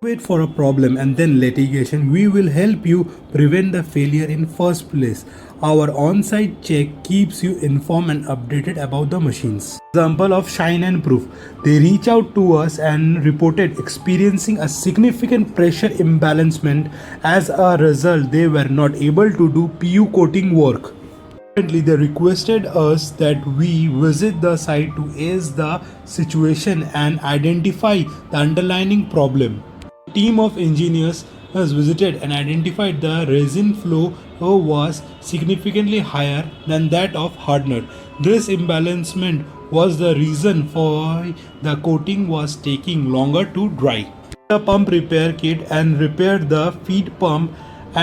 Wait for a problem and then litigation. We will help you prevent the failure in first place. Our on-site check keeps you informed and updated about the machines. Example of Shine and Proof. They reach out to us and reported experiencing a significant pressure imbalancement. As a result, they were not able to do PU coating work. They requested us that we visit the site to assess the situation and identify the underlying problem. A team of engineers has visited and identified the resin flow was significantly higher than that of hardener. This imbalancement was the reason for the coating was taking longer to dry. The pump repair kit and repaired the feed pump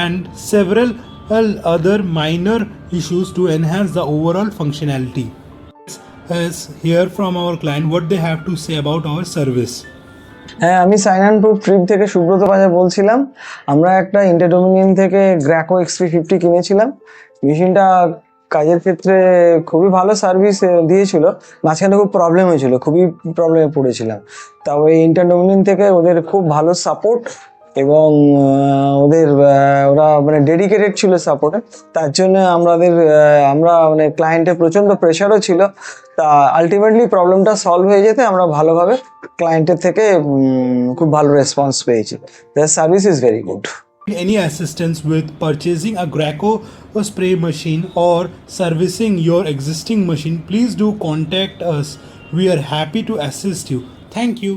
and several other minor issues to enhance the overall functionality. Let's hear from our client what they have to say about our service. হ্যাঁ, আমি sign and proof trip থেকে সুব্রত বাজার বলছিলাম। আমরা একটা ইন্টারডোমিনিয়ন থেকে গ্র্যাকো XP50 কিনেছিলাম। মেশিনটা কাজের ক্ষেত্রে খুবই ভালো সার্ভিস দিয়েছিল। মাঝখানে খুব প্রবলেম হয়েছিল, খুবই প্রবলেমে পড়েছিলাম। তা ওই ইন্টারডোমিনিয়ন থেকে ওদের খুব ভালো সাপোর্ট এবং ওরা মানে ডেডিকেটেড ছিল সাপোর্টে। তার জন্য আমরা মানে ক্লায়েন্টের প্রচণ্ড প্রেশারও ছিল। তা আলটিমেটলি প্রবলেমটা সলভ হয়ে যেতে আমরা ভালোভাবে ক্লায়েন্টের থেকে খুব ভালো রেসপন্স পেয়েছি। The service is very good. Any assistance with purchasing a Graco spray machine or servicing your existing machine, please do contact us. We are happy to assist you. Thank you.